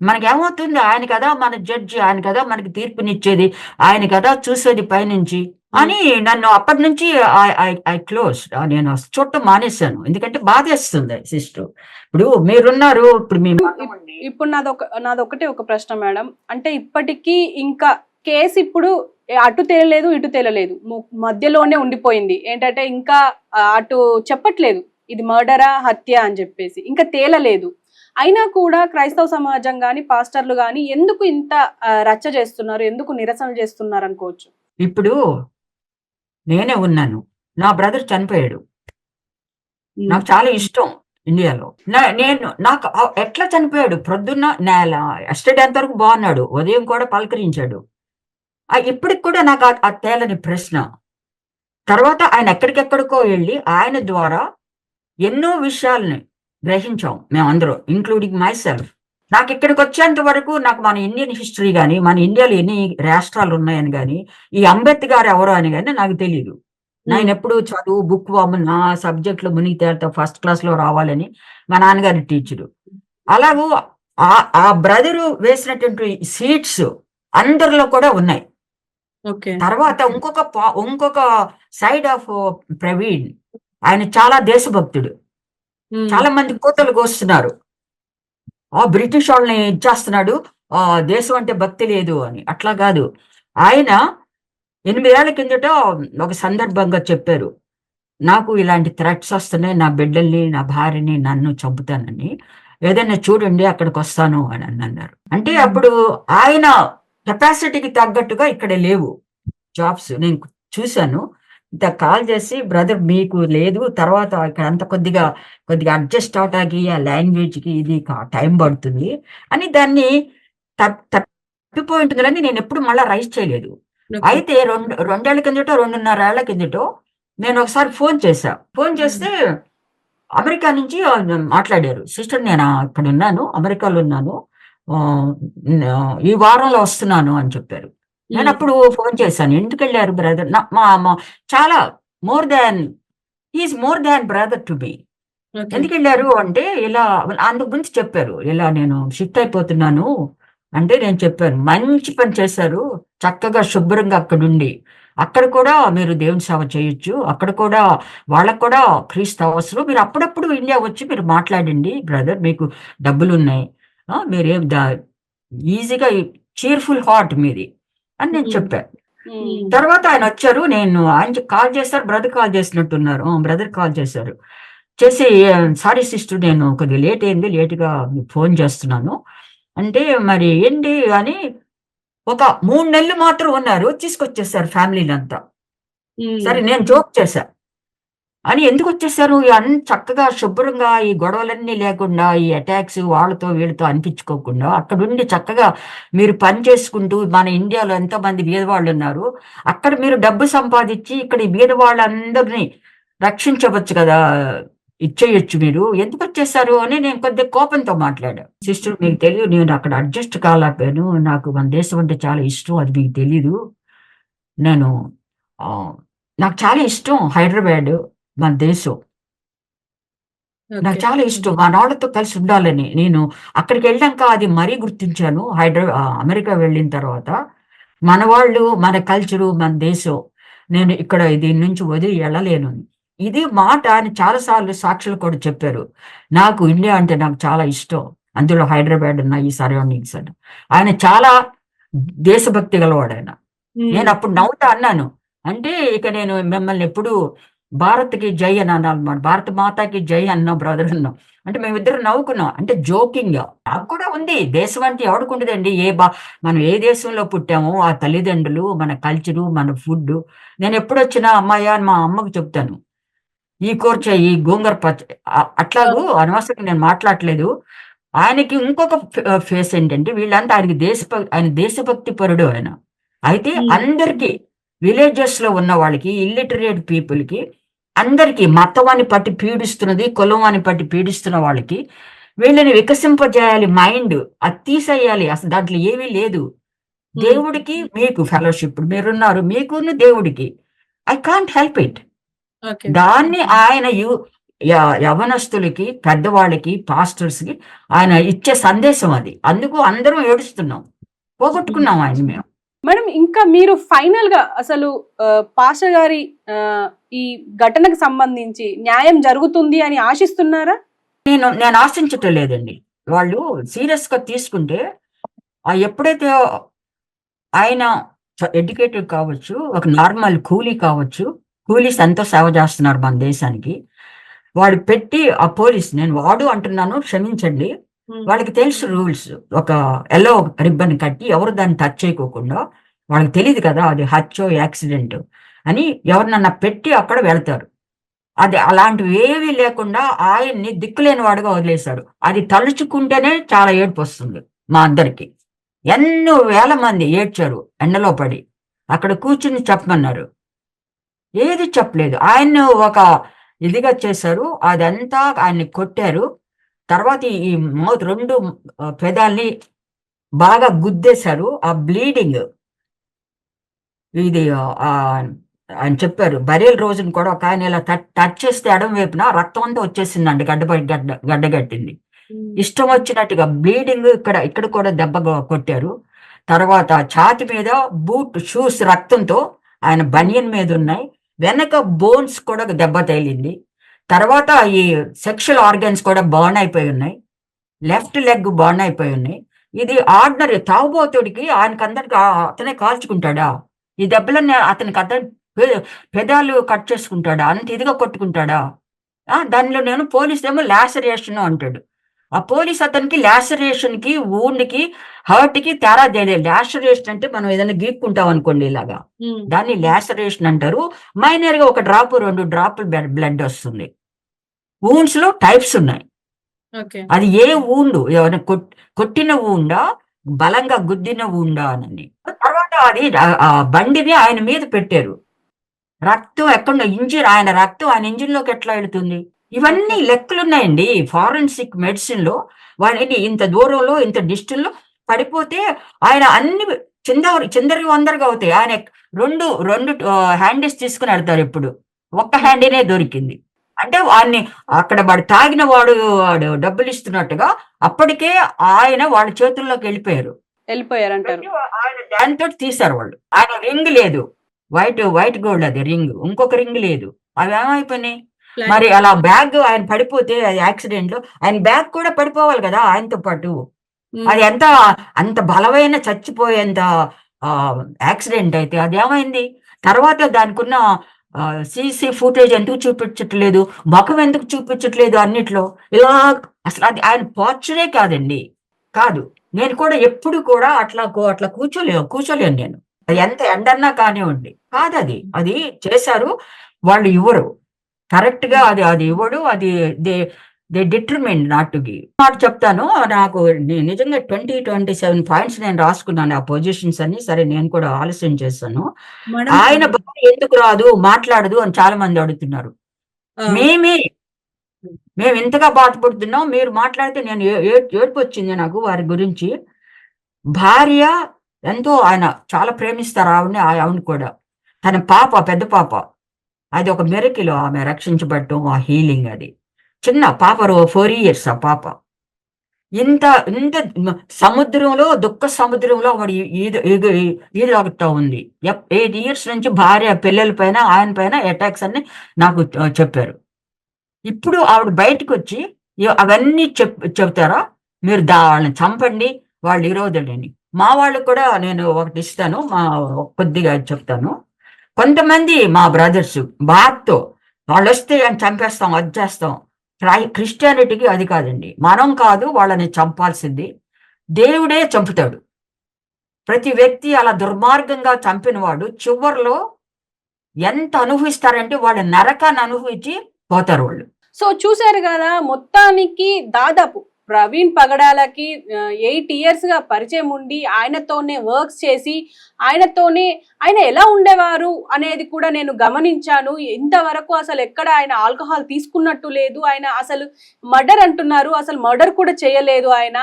మనకేమవుతుంది, ఆయన కదా మన జడ్జి, ఆయన కదా మనకి తీర్పునిచ్చేది, ఆయన కదా చూసేది పైనుంచి అని నన్ను అప్పటి నుంచి ఐ క్లోజ్. నేను చూడటం మానేశాను, ఎందుకంటే బాధేస్తుంది సిస్టర్. ఇప్పుడు మీరున్నారు, ఇప్పుడు నాదొకటే ఒక ప్రశ్న మేడం. అంటే ఇప్పటికీ ఇంకా కేసు ఇప్పుడు అటు తేలలేదు ఇటు తేలలేదు, మధ్యలోనే ఉండిపోయింది. ఏంటంటే ఇంకా అటు చెప్పట్లేదు ఇది మర్డరా హత్య అని చెప్పేసి, ఇంకా తేలలేదు. అయినా కూడా క్రైస్తవ సమాజం గాని పాస్టర్లు గాని ఎందుకు ఇంత రచ్చ చేస్తున్నారు, ఎందుకు నిరసన చేస్తున్నారు అనుకోవచ్చు? ఇప్పుడు నేనే ఉన్నాను, నా బ్రదర్ చనిపోయాడు, నాకు చాలా ఇష్టం ఇండియాలో. నాకు ఎట్లా చనిపోయాడు, ప్రొద్దున్న ఎస్టర్డే అంతవరకు బాగున్నాడు, ఉదయం కూడా పలకరించాడు. ఇప్పటికి కూడా నాకు ఆ తేలని ప్రశ్న. తర్వాత ఆయన ఎక్కడికెక్కడికో వెళ్ళి ఆయన ద్వారా ఎన్నో విషయాల్ని గ్రహించాం మేమందరం, ఇంక్లూడింగ్ మై సెల్ఫ్. నాకు ఇక్కడికి వచ్చేంత వరకు నాకు మన ఇండియన్ హిస్టరీ కానీ, మన ఇండియాలో ఎన్ని రాష్ట్రాలు ఉన్నాయని కానీ, ఈ అంబేద్కర్ ఎవరో అని కానీ నాకు తెలియదు. నేను ఎప్పుడు చదువు బుక్ నా సబ్జెక్ట్ లో మునిగితే ఫస్ట్ క్లాస్ లో రావాలని మా నాన్నగారి టీచరు. అలాగూ ఆ బ్రదరు వేసినటువంటి సీట్స్ అందరిలో కూడా ఉన్నాయి. తర్వాత ఇంకొక సైడ్ ఆఫ్ ప్రవీణ్, ఆయన చాలా దేశభక్తుడు. చాలా మంది కోతలు కోస్తున్నారు, బ్రిటిష్ వాళ్ళని ఇచ్చేస్తున్నాడు, దేశం అంటే భక్తి లేదు అని. అట్లా కాదు. ఆయన 8 ఏళ్ల కిందట ఒక సందర్భంగా చెప్పారు, నాకు ఇలాంటి థ్రెట్స్ వస్తున్నాయి, నా బిడ్డల్ని, నా భార్యని, నన్ను చంపుతానని, ఏదైనా చూడండి అక్కడికి వస్తాను అని అన్నారు. అంటే అప్పుడు ఆయన కెపాసిటీకి తగ్గట్టుగా ఇక్కడ లేవు జాబ్స్. నేను చూశాను, ఇంత కాల్ చేసి బ్రదర్ మీకు లేదు, తర్వాత ఇక్కడ అంత కొద్దిగా అడ్జస్ట్ అవటానికి ఆ లాంగ్వేజ్కి ఇది టైం పడుతుంది అని దాన్ని తప్పిపోయి ఉంటుందని నేను ఎప్పుడు మళ్ళీ రైజ్ చేయలేదు. అయితే 2 ఏళ్ల కిందటో 2.5 ఏళ్ల కిందటో నేను ఒకసారి ఫోన్ చేస్తే అమెరికా నుంచి మాట్లాడారు, సిస్టర్ నేను ఇక్కడ ఉన్నాను, అమెరికాలో ఉన్నాను, ఈ వారంలో వస్తున్నాను అని చెప్పారు. నేను అప్పుడు ఫోన్ చేశాను, ఎందుకు వెళ్ళారు బ్రదర్, చాలా more than brother to be, ఎందుకు వెళ్ళారు అంటే ఇలా అందుకు గురించి చెప్పారు. ఇలా నేను షిఫ్ట్ అయిపోతున్నాను అంటే నేను చెప్పాను, మంచి పని చేశారు, చక్కగా శుభ్రంగా అక్కడుండి అక్కడ కూడా మీరు దేవుని సేవ చేయొచ్చు, అక్కడ కూడా వాళ్ళకు కూడా క్రీస్తు అవసరం, మీరు అప్పుడప్పుడు ఇండియా వచ్చి మీరు మాట్లాడండి బ్రదర్, మీకు డబ్బులు ఉన్నాయి, మీరేం ఈజీగా చీర్ఫుల్ హార్ట్ మీది అని నేను చెప్పాను. తర్వాత ఆయన వచ్చారు, ఆయన కాల్ చేశారు, బ్రదర్ కాల్ చేసినట్టున్నారు, బ్రదర్ కాల్ చేశారు, చేసి సారీ సిస్టర్ నేను కొద్దిగా లేట్ అయింది, లేటుగా ఫోన్ చేస్తున్నాను అంటే, మరి ఏంటి అని ఒక 3 నెలలు మాత్రం ఉన్నారు, తీసుకొచ్చేసారు ఫ్యామిలీలంతా. సరే నేను జోక్ చేశా. అని ఎందుకు వచ్చేసారు? చక్కగా శుభ్రంగా ఈ గొడవలన్నీ లేకుండా, ఈ అటాక్స్ వాళ్ళతో వీళ్ళతో అనిపించుకోకుండా, అక్కడుండి చక్కగా మీరు పని చేసుకుంటూ, మన ఇండియాలో ఎంతోమంది బీదవాళ్ళున్నారు. అక్కడ మీరు డబ్బు సంపాదించి, ఇక్కడ ఈ బీదవాళ్ళందరిని రక్షించవచ్చు కదా! ఇచ్చేయొచ్చు మీరు. ఎందుకొచ్చేసారు అని నేను కొద్దిగా కోపంతో మాట్లాడా. సిస్టర్ మీకు తెలియదు, నేను అక్కడ అడ్జస్ట్ కాలేకపోయాను. నాకు మన దేశం అంటే చాలా ఇష్టం. అది మీకు తెలీదు. నేను ఆహ్, నాకు చాలా ఇష్టం హైదరాబాదు. మన దేశం. నాకు ఓకే. చాలా ఇష్టం. మనోళ్ళతో కలిసి ఉండాలని. నేను అక్కడికెళ్ళాక అది మరీ గుర్తించాను. అమెరికా వెళ్ళిన తర్వాత. మన వాళ్ళు, మన కల్చరు, మన దేశం. నేను ఇక్కడ దీని నుంచి వదిలి ఎళ్ళలేను అని. ఇది మాట ఆయన చాలా సార్లు సాక్షులు కూడా చెప్పారు. నాకు ఇండియా అంటే నాకు చాలా ఇష్టం. అందులో హైదరాబాద్ ఉన్న ఈ సరౌండింగ్స్ అని. ఆయన చాలా దేశభక్తి గలవాడాయన. నేనప్పుడు నవ్వుతా అన్నాను. అంటే ఇక నేను మిమ్మల్ని ఎప్పుడూ భారత్‌కి జై అని అనాలన్నమాట. భారత మాతాకి జై అన్నాం బ్రదర్ అన్నాం. అంటే మేమిద్దరం నవ్వుకున్నాం. అంటే జోకింగ్‌గా. నాకు కూడా ఉంది. దేశం అంటే ఎవడికుండదండి. మనం ఏ దేశంలో పుట్టామో ఆ తల్లిదండ్రులు, మన కల్చరు, మన ఫుడ్డు. నేనెప్పుడొచ్చినా అమ్మాయ్య అని మా అమ్మకు చెప్తాను. ఈ కూర చెయ్యి, గోంగూర అట్లాగూ అనవసరంగా నేను మాట్లాడట్లేదు. ఆయనకి ఇంకొక ఫేస్ ఏంటంటే వీళ్ళంతా ఆయన దేశభక్తి పరుడు ఆయన. అయితే అందరికీ విలేజెస్‌లో ఉన్న వాళ్ళకి, ఇల్లిటరేట్ పీపుల్‌కి అందరికీ మతం అని పట్టి పీడిస్తున్నది, కులం అని పట్టి పీడిస్తున్న వాళ్ళకి వీళ్ళని వికసింపజేయాలి మైండ్. అది తీసేయాలి. అసలు దాంట్లో ఏమీ లేదు. దేవుడికి మీకు ఫెలోషిప్. మీరున్నారు. మీకును దేవుడికి. I can't help it. Okay. దాన్ని ఆయన యవ్వనస్తులకి, పెద్దవాళ్ళకి, పాస్టర్స్‌కి ఆయన ఇచ్చే సందేశం అది. అందుకు అందరం ఏడుస్తున్నాం. పోగొట్టుకున్నాం ఆయన్ని మేము. మేడం ఇంకా మీరు ఫైనల్ గా అసలు పాస్టర్ గారి ఈ ఘటనకు సంబంధించి న్యాయం జరుగుతుంది అని ఆశిస్తున్నారా? నేను ఆశించటం లేదండి. వాళ్ళు సీరియస్‌గా తీసుకుంటే ఎప్పుడైతే ఆయన ఎడ్యుకేటెడ్ కావచ్చు, ఒక నార్మల్ కూలీ కావచ్చు. కూలీస్ ఎంతో సేవ చేస్తున్నారు మన దేశానికి. వాడు పెట్టి ఆ పోలీస్ నేను వాడు అంటున్నాను క్షమించండి. వాళ్ళకి తెలుసు రూల్స్. ఒక యెల్లో రిబ్బన్ కట్టి ఎవరు దాన్ని టచ్ చేయకోకుండా వాళ్ళకి తెలీదు కదా! అది హత్యో, యాక్సిడెంట్ అని ఎవరినన్నా పెట్టి అక్కడ వెళ్తారు. అది అలాంటివి ఏవీ లేకుండా ఆయన్ని దిక్కులేని వాడుగా వదిలేశారు. అది తలుచుకుంటేనే చాలా ఏడుపొస్తుంది మా అందరికి. ఎన్నో వేల మంది ఏడ్చారు ఎండలో పడి. అక్కడ కూర్చొని చెప్పమన్నారు. ఏది చెప్పలేదు. ఆయన్ని ఒక ఇదిగా చేశారు. అదంతా ఆయన్ని కొట్టారు. తర్వాత ఈ మౌత్ 2 పెదాల్ని బాగా గుద్దేశారు. ఆ బ్లీడింగ్ ఇది ఆయన చెప్పారు. బరియల్ రోజున కూడా ఒకాయన ఇలా టచ్ చేస్తే ఎడమ వైపున రక్తం అంతా వచ్చేసిందండి. గడ్డగట్టింది. ఇష్టం వచ్చినట్టుగా బ్లీడింగ్ ఇక్కడ కూడా దెబ్బ కొట్టారు. తర్వాత ఛాతీ మీద షూస్ రక్తంతో ఆయన బనియన్ మీద ఉన్నాయి. వెనక బోన్స్ కూడా దెబ్బ తగిలింది. తర్వాత ఈ సెక్షువల్ ఆర్గన్స్ కూడా బర్న్ అయిపోయి ఉన్నాయి. లెఫ్ట్ లెగ్ బర్న్ అయిపోయి ఉన్నాయి. ఇది ఆర్డినరీ తాగుబోతుడికి ఆయనకందరికి అతనే కాల్చుకుంటాడా? ఈ దెబ్బలన్నీ అతని పెదాలు కట్ చేసుకుంటాడా? అంత ఇదిగా కొట్టుకుంటాడా? దానిలో నేను పోలీస్ ఏమో లాసరేషన్ అంటాడు. ఆ పోలీస్ అతనికి లాసరేషన్‌కి, వూండ్‌కి, హర్ట్‌కి తేడా తెలియదు. లాసరేషన్ అంటే మనం ఏదైనా గీక్కుంటాం అనుకోండి ఇలాగా. దాన్ని లాసరేషన్ అంటారు. మైనర్‌గా 1 డ్రాప్, 2 డ్రాపులు బ్లడ్ వస్తుంది. వూండ్స్‌లో టైప్స్ ఉన్నాయి. అది ఏ వూండ్ ఎవరైనా కొట్టిన వూండా? బలంగా గుద్దిన వూండా అని. తర్వాత అది బండిని ఆయన మీద పెట్టారు. రక్తం ఎక్కడో ఆయన రక్తం ఆయన ఇంజిన్‌లోకి ఎట్లా ఎళ్తుంది? ఇవన్నీ లెక్కలున్నాయండి. ఫారెన్సిక్ మెడిసిన్‌లో వాళ్ళని ఇంత దూరంలో, ఇంత డిస్టెన్స్‌లో పడిపోతే ఆయన అన్ని చిందరవందరగా అవుతాయి. ఆయన 2 హ్యాండీస్ తీసుకొని ఎళ్తారు ఎప్పుడు. ఒక్క హ్యాండీనే దొరికింది. అంటే అక్కడ వాడు తాగిన వాడు డబ్బులిస్తున్నట్టుగా అప్పటికే ఆయన వాళ్ళ చేతుల్లోకి వెళ్ళిపోయారంటారు. ఆయన దానితోటి తీశారు వాళ్ళు. ఆయన రింగ్ లేదు. వైట్ గోల్డ్ అది రింగ్. ఇంకొక రింగ్ లేదు. అవేమైపోయినాయి? మరి అలా బ్యాగ్ ఆయన పడిపోతే అది యాక్సిడెంట్‌లో ఆయన బ్యాగ్ కూడా పడిపోవాలి కదా! ఆయనతో పాటు. అది అంత బలమైన చచ్చిపోయేంత యాక్సిడెంట్ అయితే అదేమైంది? తర్వాత దానికున్న సీసీ ఫుటేజ్ ఎందుకు చూపించట్లేదు? మొఖం ఎందుకు చూపించట్లేదు అన్నిట్లో? ఇలా అసలు అది ఆయన పోర్ట్రేటే కాదండి. కాదు. నేను కూడా ఎప్పుడు కూడా అట్లా కూర్చోలేను నేను. ఎంత ఎండన్నా కానివ్వండి. కాదది. అది చేశారు. వాళ్ళు ఇవ్వరు. కరెక్ట్‌గా అది ఇవ్వడు. అది they they determined not to give. మాట చెప్తాను. నాకు నిజంగా 20, 27 పాయింట్స్ నేను రాసుకున్నాను. ఆ పొజిషన్స్ అన్ని. సరే నేను కూడా ఆలస్యం చేశాను. మేడం ఆయన భార్య ఎందుకు రాదు, మాట్లాడదు అని చాలా మంది అడుగుతున్నారు. మేమే మేము ఇంతగా బాధపడుతున్నాం. మీరు మాట్లాడితే నేను ఏడుపొచ్చింది నాకు వారి గురించి. భార్య ఎంతో ఆయన చాలా ప్రేమిస్తారు ఆవిడని, ఆవిడని కూడా. తన పాప, పెద్ద పాప. అది ఒక మిరకిల్ ఆమె రక్షించబడటం, ఆ హీలింగ్ అది. చిన్న పాప 4 ఇయర్స్ ఆ పాప. ఇంత ఇంత సముద్రంలో, దుఃఖ సముద్రంలో ఆవిడ ఈదలాగుతా ఉంది. 8 ఇయర్స్ నుంచి భార్య, పిల్లల పైన, ఆయన పైన అటాక్స్ అన్ని నాకు చెప్పారు. ఇప్పుడు ఆవిడ బయటకొచ్చి అవన్నీ చెప్తారా? మీరు వాళ్ళని చంపండి, వాళ్ళు విరోధులని. మా వాళ్ళకి కూడా నేను ఒకటి ఇస్తాను. కొద్దిగా చెప్తాను. కొంతమంది మా బ్రదర్స్ బాధతో వాళ్ళొస్తే చంపేస్తాం, అది చేస్తాం. క్రిస్టియానిటీకి అది కాదండి. మనం కాదు వాళ్ళని చంపాల్సింది. దేవుడే చంపుతాడు. ప్రతి వ్యక్తి అలా దుర్మార్గంగా చంపినవాడు చివర్లో ఎంత అనుభవిస్తారంటే వాళ్ళు నరకాన్ని అనుభవించి పోతారు వాళ్ళు. సో చూశారు కదా, మొత్తానికి దాదాపు ప్రవీణ్ పగడాలకి 8 ఇయర్స్ గా పరిచయం ఉండి ఆయనతోనే వర్క్స్ చేసి ఆయన ఎలా ఉండేవారు అనేది కూడా నేను గమనించాను. ఇంతవరకు అసలు ఎక్కడ ఆయన ఆల్కహాల్ తీసుకున్నట్టు లేదు. ఆయన అసలు మర్డర్ అంటున్నారు, అసలు మర్డర్ కూడా చేయలేదు ఆయన.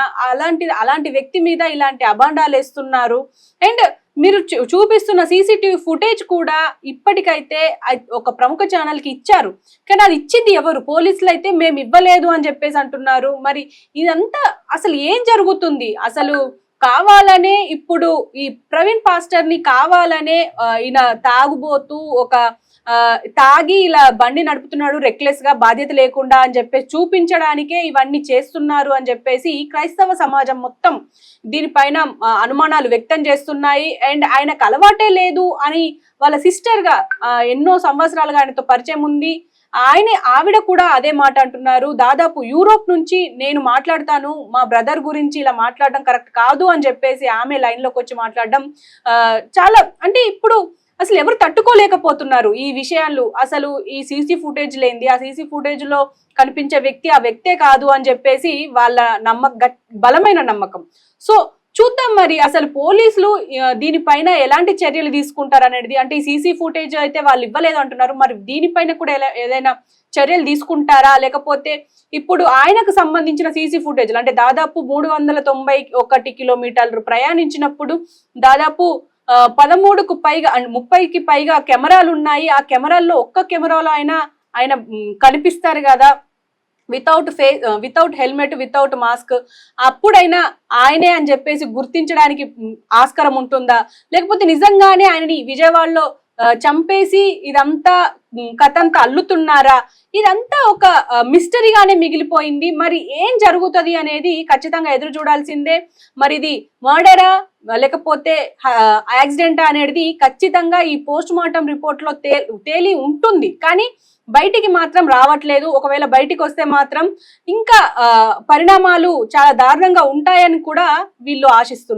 అలాంటి వ్యక్తి మీద ఇలాంటి అభాండాలు వేస్తున్నారు. అండ్ మీరు చూపిస్తున్న సీసీటీవీ ఫుటేజ్ కూడా ఇప్పటికైతే ఒక ప్రముఖ ఛానల్ కి ఇచ్చారు, కానీ అది ఇచ్చింది ఎవరు? పోలీసులు అయితే మేము ఇవ్వలేదు అని చెప్పేసి అంటున్నారు. మరి ఇదంతా అసలు ఏం జరుగుతుంది? అసలు కావాలనే ఇప్పుడు ఈ ప్రవీణ్ పాస్టర్ ని కావాలనే ఈయన తాగుబోతూ తాగి ఇలా బండి నడుపుతున్నాడు రెక్లెస్ గా, బాధ్యత లేకుండా అని చెప్పేసి చూపించడానికే ఇవన్నీ చేస్తున్నారు అని చెప్పేసి క్రైస్తవ సమాజం మొత్తం దీనిపైన అనుమానాలు వ్యక్తం చేస్తున్నాయి. అండ్ ఆయనకు అలవాటే లేదు అని వాళ్ళ సిస్టర్ గా ఎన్నో సంవత్సరాలుగా ఆయనతో పరిచయం ఉంది. ఆవిడ కూడా అదే మాట అంటున్నారు. దాదాపు యూరోప్ నుంచి నేను మాట్లాడతాను, మా బ్రదర్ గురించి ఇలా మాట్లాడడం కరెక్ట్ కాదు అని చెప్పేసి ఆమె లైన్ లోకి వచ్చి మాట్లాడడం చాలా, అంటే ఇప్పుడు అసలు ఎవరు తట్టుకోలేకపోతున్నారు ఈ విషయాలు. అసలు ఈ సీసీ ఫుటేజ్ లేనిది, ఆ సీసీ ఫుటేజ్ లో కనిపించే వ్యక్తి ఆ వ్యక్తే కాదు అని చెప్పేసి వాళ్ళ బలమైన నమ్మకం. సో చూద్దాం మరి అసలు పోలీసులు దీనిపైన ఎలాంటి చర్యలు తీసుకుంటారు అనేది. అంటే ఈ సీసీ ఫుటేజ్ అయితే వాళ్ళు ఇవ్వలేదు అంటున్నారు, మరి దీనిపైన కూడా ఏదైనా చర్యలు తీసుకుంటారా? లేకపోతే ఇప్పుడు ఆయనకు సంబంధించిన సీసీ ఫుటేజ్ అంటే దాదాపు 391 కిలోమీటర్లు ప్రయాణించినప్పుడు దాదాపు 13కు పైగా 30కి పైగా కెమెరాలు ఉన్నాయి. ఆ కెమెరాల్లో ఒక్క కెమెరాలో ఆయన కనిపిస్తారు కదా, వితౌట్ హెల్మెట్, వితౌట్ మాస్క్. అప్పుడైనా ఆయనే అని చెప్పేసి గుర్తించడానికి ఆస్కారం ఉంటుందా? లేకపోతే నిజంగానే ఆయనని విజయవాడలో చంపేసి ఇదంతా కథంతా అల్లుతున్నారా? ఇదంతా ఒక మిస్టరీగానే మిగిలిపోయింది. మరి ఏం జరుగుతుంది అనేది ఖచ్చితంగా ఎదురు చూడాల్సిందే. మరి ఇది మర్డరా లేకపోతే యాక్సిడెంటా అనేది ఖచ్చితంగా ఈ పోస్ట్ మార్టం రిపోర్ట్ లో తేలి ఉంటుంది, కానీ బయటికి మాత్రం రావట్లేదు. ఒకవేళ బయటికి వస్తే మాత్రం ఇంకా పరిణామాలు చాలా దారుణంగా ఉంటాయని కూడా వీళ్ళు ఆశిస్తున్నారు.